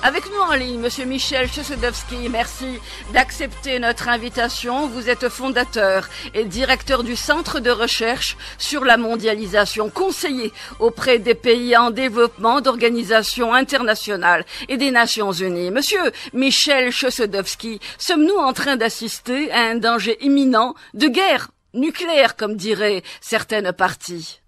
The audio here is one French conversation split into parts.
Avec nous en ligne, Monsieur Michel Chossudovsky, merci d'accepter notre invitation. Vous êtes fondateur et directeur du Centre de recherche sur la mondialisation, conseiller auprès des pays en développement, d'organisations internationales et des Nations Unies. Monsieur Michel Chossudovsky, sommes-nous en train d'assister à un danger imminent de guerre nucléaire, comme diraient certaines parties?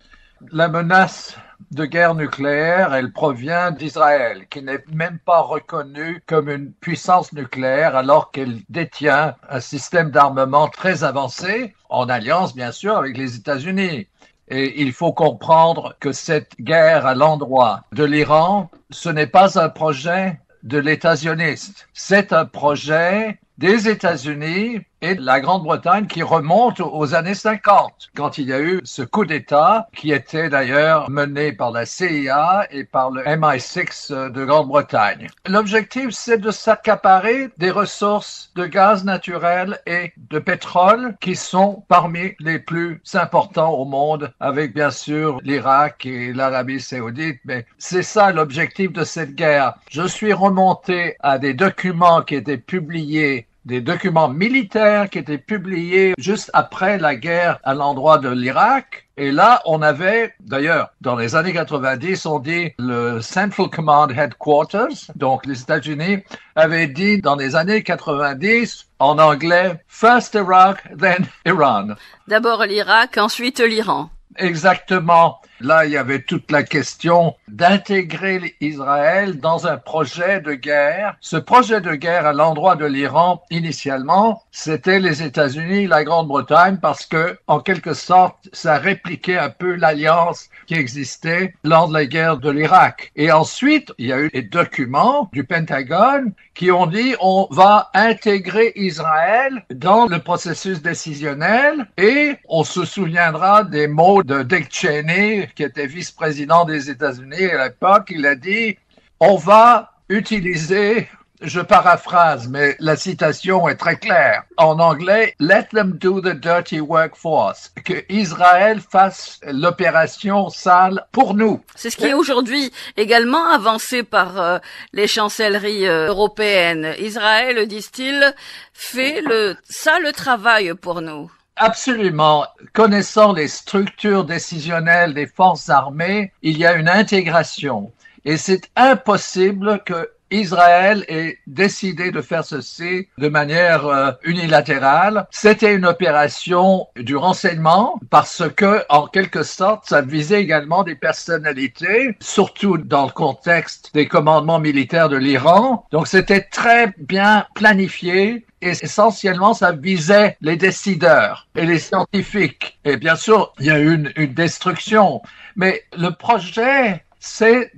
La menace de guerre nucléaire, elle provient d'Israël, qui n'est même pas reconnue comme une puissance nucléaire alors qu'elle détient un système d'armement très avancé, en alliance bien sûr avec les États-Unis. Et il faut comprendre que cette guerre à l'endroit de l'Iran, ce n'est pas un projet de l'État sioniste, c'est un projet des États-Unis et de la Grande-Bretagne qui remonte aux années 50, quand il y a eu ce coup d'État qui était d'ailleurs mené par la CIA et par le MI6 de Grande-Bretagne. L'objectif, c'est de s'accaparer des ressources de gaz naturel et de pétrole qui sont parmi les plus importants au monde, avec bien sûr l'Irak et l'Arabie saoudite, mais c'est ça l'objectif de cette guerre. Je suis remonté à des documents qui étaient publiés, des documents militaires qui étaient publiés juste après la guerre à l'endroit de l'Irak. Et là, on avait, d'ailleurs, dans les années 90, on dit le Central Command Headquarters. Donc, les États-Unis avaient dit dans les années 90, en anglais, First Iraq, then Iran. D'abord l'Irak, ensuite l'Iran. Exactement. Là, il y avait toute la question d'intégrer Israël dans un projet de guerre. Ce projet de guerre à l'endroit de l'Iran, initialement, c'était les États-Unis, la Grande-Bretagne, parce que, en quelque sorte, ça répliquait un peu l'alliance qui existait lors de la guerre de l'Irak. Et ensuite, il y a eu des documents du Pentagone qui ont dit on va intégrer Israël dans le processus décisionnel et on se souviendra des mots de Dick Cheney, qui était vice-président des États-Unis à l'époque. Il a dit on va utiliser, je paraphrase, mais la citation est très claire. En anglais, let them do the dirty work for us. Que Israël fasse l'opération sale pour nous. C'est ce qui est aujourd'hui également avancé par les chancelleries européennes. Israël, disent-ils, fait le sale travail pour nous. Absolument. Connaissant les structures décisionnelles des forces armées, il y a une intégration. Et c'est impossible que Israël ait décidé de faire ceci de manière unilatérale. C'était une opération du renseignement parce que, en quelque sorte, ça visait également des personnalités, surtout dans le contexte des commandements militaires de l'Iran. Donc, c'était très bien planifié. Et essentiellement, ça visait les décideurs et les scientifiques. Et bien sûr, il y a eu une destruction. Mais le projet, c'est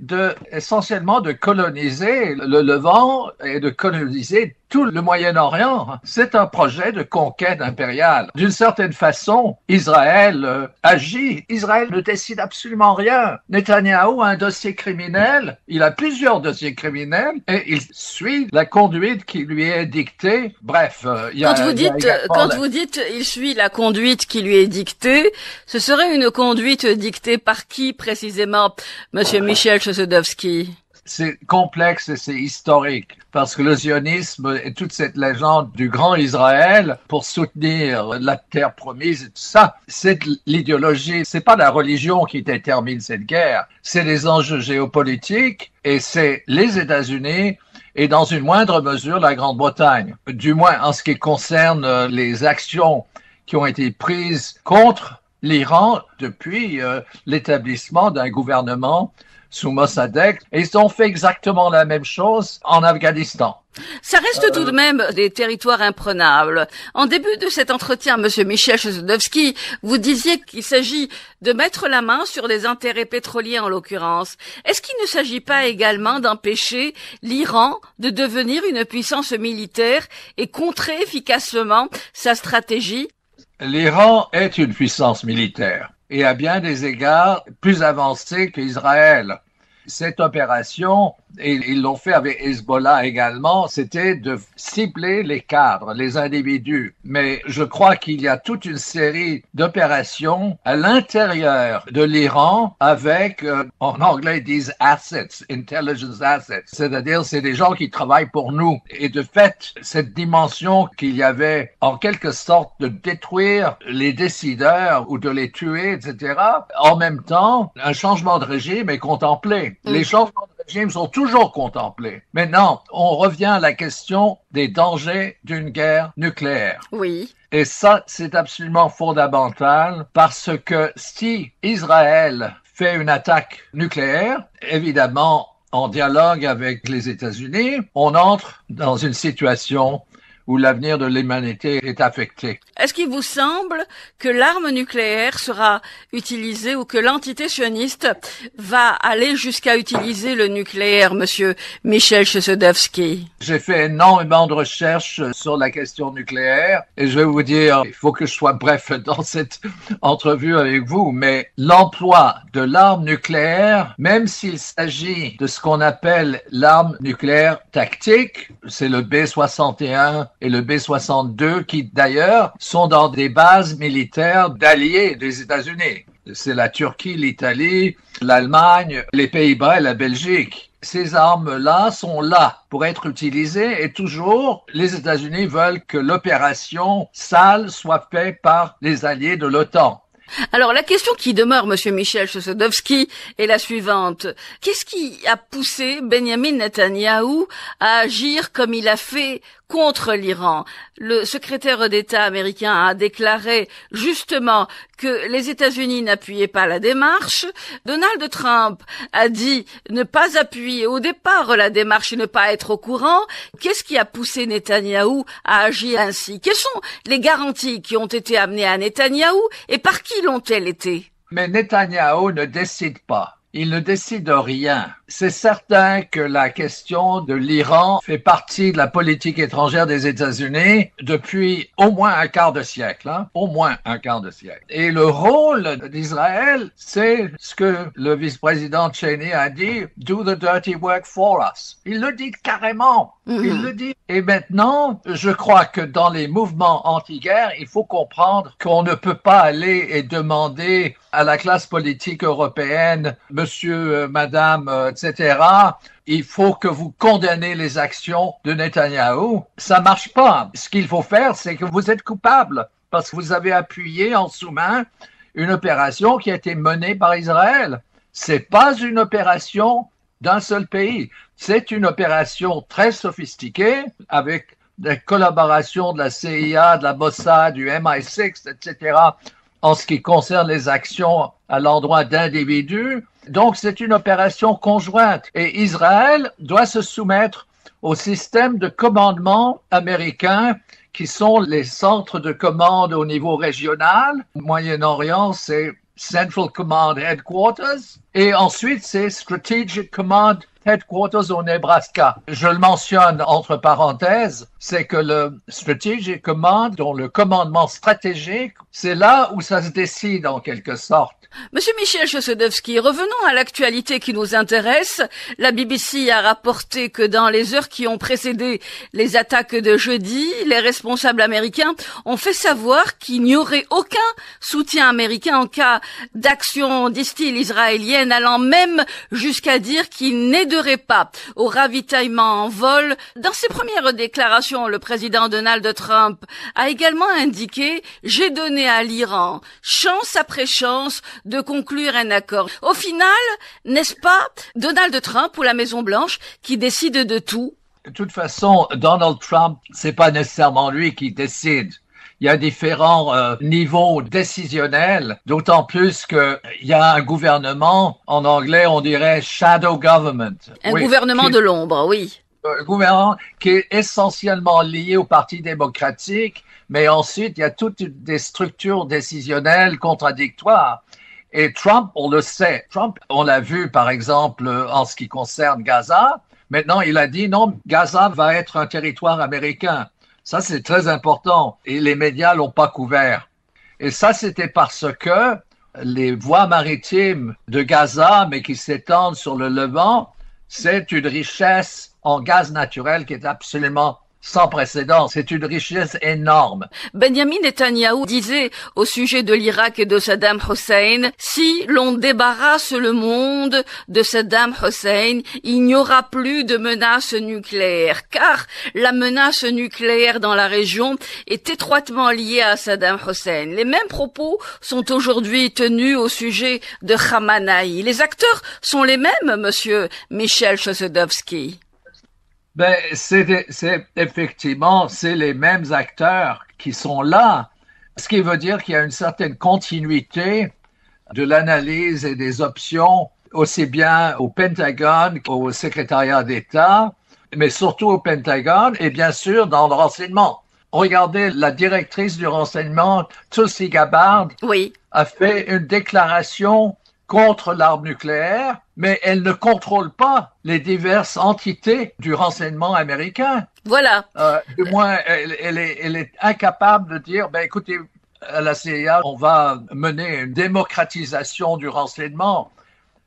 essentiellement de coloniser le Levant et de coloniser tout le Moyen-Orient. C'est un projet de conquête impériale. D'une certaine façon, Israël agit. Israël ne décide absolument rien. Netanyahou a un dossier criminel. Il a plusieurs dossiers criminels et il suit la conduite qui lui est dictée. Bref, quand vous dites il suit la conduite qui lui est dictée, ce serait une conduite dictée par qui précisément, Monsieur Michel Chossudovsky? C'est complexe et c'est historique parce que le sionisme et toute cette légende du grand Israël pour soutenir la terre promise et tout ça, c'est l'idéologie. C'est pas la religion qui détermine cette guerre, c'est les enjeux géopolitiques et c'est les États-Unis et dans une moindre mesure la Grande-Bretagne. Du moins en ce qui concerne les actions qui ont été prises contre l'Iran depuis l'établissement d'un gouvernement sous Mossadegh, et ils ont fait exactement la même chose en Afghanistan. Ça reste tout de même des territoires imprenables. En début de cet entretien, Monsieur Michel Chossudovsky, vous disiez qu'il s'agit de mettre la main sur les intérêts pétroliers en l'occurrence. Est-ce qu'il ne s'agit pas également d'empêcher l'Iran de devenir une puissance militaire et contrer efficacement sa stratégie? L'Iran est une puissance militaire et à bien des égards plus avancée qu'Israël. Cette opération et ils l'ont fait avec Hezbollah également, c'était de cibler les cadres, les individus. Mais je crois qu'il y a toute une série d'opérations à l'intérieur de l'Iran avec, en anglais, ils disent assets, intelligence assets. C'est-à-dire, c'est des gens qui travaillent pour nous. Et de fait, cette dimension qu'il y avait en quelque sorte de détruire les décideurs ou de les tuer, etc., en même temps, un changement de régime est contemplé. Les changements de régime sont toujours contemplés. Maintenant, on revient à la question des dangers d'une guerre nucléaire. Oui. Et ça, c'est absolument fondamental parce que si Israël fait une attaque nucléaire, évidemment, en dialogue avec les États-Unis, on entre dans une situation où l'avenir de l'humanité est affecté. Est-ce qu'il vous semble que l'arme nucléaire sera utilisée ou que l'entité sioniste va aller jusqu'à utiliser le nucléaire, monsieur Michel Chossudovsky? J'ai fait énormément de recherches sur la question nucléaire et je vais vous dire, il faut que je sois bref dans cette entrevue avec vous, mais l'emploi de l'arme nucléaire, même s'il s'agit de ce qu'on appelle l'arme nucléaire tactique, c'est le B-61 et le B-62 qui d'ailleurs sont dans des bases militaires d'alliés des États-Unis. C'est la Turquie, l'Italie, l'Allemagne, les Pays-Bas et la Belgique. Ces armes-là sont là pour être utilisées et toujours les États-Unis veulent que l'opération SAL soit faite par les alliés de l'OTAN. Alors la question qui demeure, monsieur Michel Chossudovsky, est la suivante. Qu'est-ce qui a poussé Benjamin Netanyahou à agir comme il a fait contre l'Iran? Le secrétaire d'État américain a déclaré justement que les États-Unis n'appuyaient pas la démarche. Donald Trump a dit ne pas appuyer au départ la démarche et ne pas être au courant. Qu'est-ce qui a poussé Netanyahou à agir ainsi? Quelles sont les garanties qui ont été amenées à Netanyahou et par qui l'ont-elles été? Mais Netanyahou ne décide pas. Il ne décide de rien. C'est certain que la question de l'Iran fait partie de la politique étrangère des États-Unis depuis au moins un quart de siècle, au moins un quart de siècle. Et le rôle d'Israël, c'est ce que le vice-président Cheney a dit, do the dirty work for us. Il le dit carrément. Il le dit. Et maintenant, je crois que dans les mouvements anti-guerre, il faut comprendre qu'on ne peut pas aller et demander à la classe politique européenne, monsieur, madame, etc., il faut que vous condamnez les actions de Netanyahou. Ça marche pas. Ce qu'il faut faire, c'est que vous êtes coupable parce que vous avez appuyé en sous-main une opération qui a été menée par Israël. C'est pas une opération d'un seul pays. C'est une opération très sophistiquée avec des collaborations de la CIA, de la Mossad, du MI6, etc., en ce qui concerne les actions à l'endroit d'individus. Donc, c'est une opération conjointe. Et Israël doit se soumettre au système de commandement américain qui sont les centres de commande au niveau régional. Au Moyen-Orient, c'est Central Command Headquarters. Et ensuite, c'est Strategic Command Headquarters au Nebraska. Je le mentionne entre parenthèses, c'est que le Strategic Command, dont le commandement stratégique, c'est là où ça se décide en quelque sorte. Monsieur Michel Chossudovsky, revenons à l'actualité qui nous intéresse. La BBC a rapporté que dans les heures qui ont précédé les attaques de jeudi, les responsables américains ont fait savoir qu'il n'y aurait aucun soutien américain en cas d'action, disent-ils, israélienne, allant même jusqu'à dire qu'ils n'aideraient pas au ravitaillement en vol. Dans ses premières déclarations, le président Donald Trump a également indiqué « J'ai donné à l'Iran, chance après chance, de conclure un accord ». Au final, n'est-ce pas Donald Trump ou la Maison-Blanche qui décide de tout? De toute façon, Donald Trump, c'est pas nécessairement lui qui décide. Il y a différents niveaux décisionnels, d'autant plus qu'il y a un gouvernement, en anglais on dirait shadow government. Un gouvernement de l'ombre, oui. Un gouvernement qui est essentiellement lié au Parti démocratique, mais ensuite il y a toutes des structures décisionnelles contradictoires. Et Trump, on le sait. Trump, on l'a vu par exemple en ce qui concerne Gaza. Maintenant, il a dit non, Gaza va être un territoire américain. Ça, c'est très important et les médias l'ont pas couvert. Et ça, c'était parce que les voies maritimes de Gaza, mais qui s'étendent sur le Levant, c'est une richesse en gaz naturel qui est absolument sans précédent. C'est une richesse énorme. Benjamin Netanyahou disait au sujet de l'Irak et de Saddam Hussein, si l'on débarrasse le monde de Saddam Hussein, il n'y aura plus de menace nucléaire, car la menace nucléaire dans la région est étroitement liée à Saddam Hussein. Les mêmes propos sont aujourd'hui tenus au sujet de Khamenei. Les acteurs sont les mêmes, monsieur Michel Chossudovsky. Ben, effectivement, c'est les mêmes acteurs qui sont là, ce qui veut dire qu'il y a une certaine continuité de l'analyse et des options, aussi bien au Pentagone qu'au secrétariat d'État, mais surtout au Pentagone et bien sûr dans le renseignement. Regardez, la directrice du renseignement, Tulsi Gabbard, oui, a fait une déclaration contre l'arme nucléaire, mais elle ne contrôle pas les diverses entités du renseignement américain. Voilà. Du moins, elle est incapable de dire, ben écoutez, à la CIA, on va mener une démocratisation du renseignement.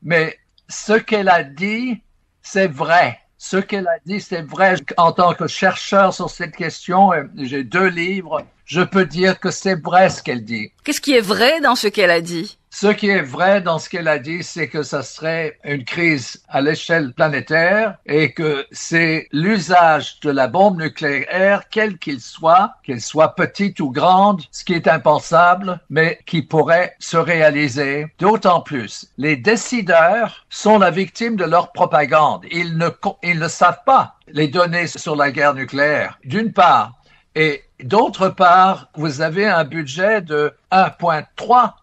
Mais ce qu'elle a dit, c'est vrai. Ce qu'elle a dit, c'est vrai. En tant que chercheur sur cette question, j'ai 2 livres, je peux dire que c'est vrai ce qu'elle dit. Qu'est-ce qui est vrai dans ce qu'elle a dit? Ce qui est vrai dans ce qu'elle a dit, c'est que ça serait une crise à l'échelle planétaire et que c'est l'usage de la bombe nucléaire, quel qu'il soit, qu'elle soit petite ou grande, ce qui est impensable, mais qui pourrait se réaliser. D'autant plus, les décideurs sont la victime de leur propagande. Ils ne savent pas les données sur la guerre nucléaire, d'une part. Et d'autre part, vous avez un budget de 1,3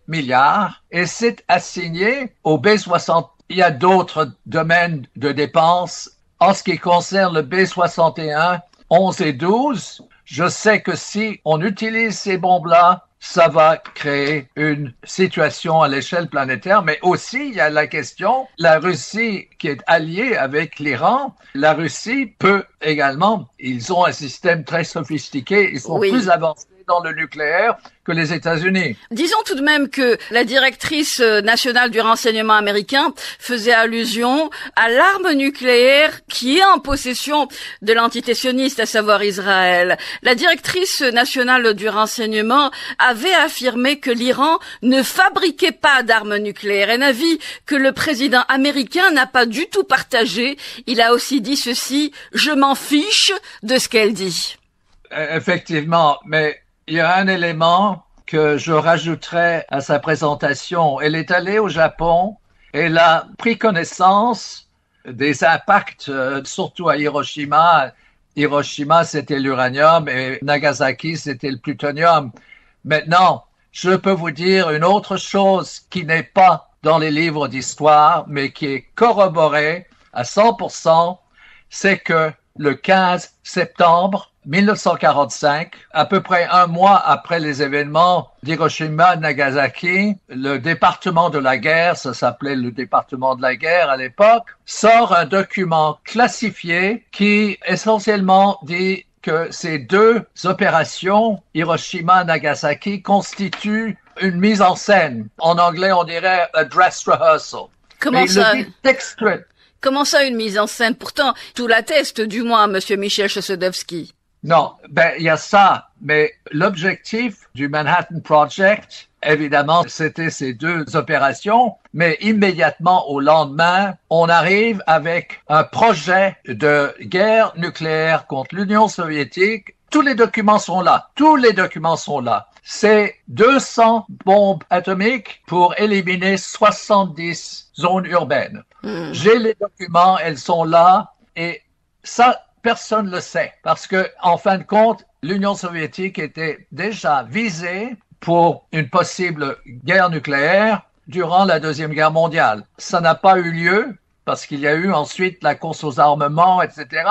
milliard et c'est assigné au B-60. Il y a d'autres domaines de dépenses. En ce qui concerne le B-61, 11 et 12, je sais que si on utilise ces bombes-là, ça va créer une situation à l'échelle planétaire, mais aussi il y a la question, la Russie qui est alliée avec l'Iran, la Russie peut également, ils ont un système très sophistiqué, ils sont plus avancés dans le nucléaire que les États-Unis. Disons tout de même que la directrice nationale du renseignement américain faisait allusion à l'arme nucléaire qui est en possession de l'entité sioniste, à savoir Israël. La directrice nationale du renseignement avait affirmé que l'Iran ne fabriquait pas d'armes nucléaires, un avis que le président américain n'a pas du tout partagé. Il a aussi dit ceci, je m'en fiche de ce qu'elle dit. Effectivement, mais il y a un élément que je rajouterais à sa présentation. Elle est allée au Japon, elle a pris connaissance des impacts, surtout à Hiroshima. Hiroshima, c'était l'uranium et Nagasaki, c'était le plutonium. Maintenant, je peux vous dire une autre chose qui n'est pas dans les livres d'histoire, mais qui est corroborée à 100%, c'est que le 15 septembre 1945, à peu près un mois après les événements d'Hiroshima et Nagasaki, le département de la guerre, ça s'appelait le département de la guerre à l'époque, sort un document classifié qui essentiellement dit que ces 2 opérations, Hiroshima et Nagasaki, constituent une mise en scène. En anglais, on dirait a dress rehearsal. Comment ça? Textuel. Comment ça, une mise en scène? Pourtant, tout l'atteste, du moins, monsieur Michel Chossudovsky. Non, ben, il y a ça, mais l'objectif du Manhattan Project, évidemment, c'était ces 2 opérations, mais immédiatement au lendemain, on arrive avec un projet de guerre nucléaire contre l'Union soviétique. Tous les documents sont là. Tous les documents sont là. C'est 200 bombes atomiques pour éliminer 70 zones urbaines. J'ai les documents, elles sont là, et ça, personne ne le sait, parce que, en fin de compte, l'Union soviétique était déjà visée pour une possible guerre nucléaire durant la Deuxième Guerre mondiale. Ça n'a pas eu lieu, parce qu'il y a eu ensuite la course aux armements, etc.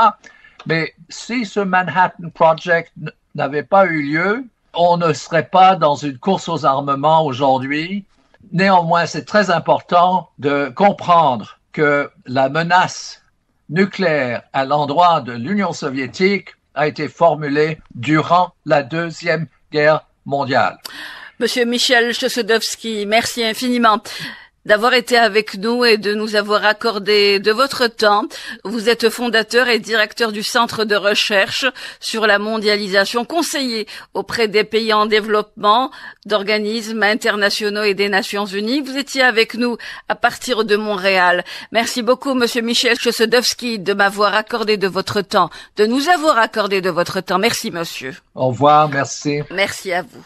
Mais si ce Manhattan Project n'avait pas eu lieu, on ne serait pas dans une course aux armements aujourd'hui. Néanmoins, c'est très important de comprendre que la menace nucléaire à l'endroit de l'Union soviétique a été formulée durant la Deuxième Guerre mondiale. Monsieur Michel Chossudovsky, merci infiniment. d'avoir été avec nous et de nous avoir accordé de votre temps. Vous êtes fondateur et directeur du Centre de recherche sur la mondialisation, conseiller auprès des pays en développement, d'organismes internationaux et des Nations Unies. Vous étiez avec nous à partir de Montréal. Merci beaucoup, Monsieur Michel Chossudovsky, de m'avoir accordé de votre temps, de nous avoir accordé de votre temps. Merci, monsieur. Au revoir, merci. Merci à vous.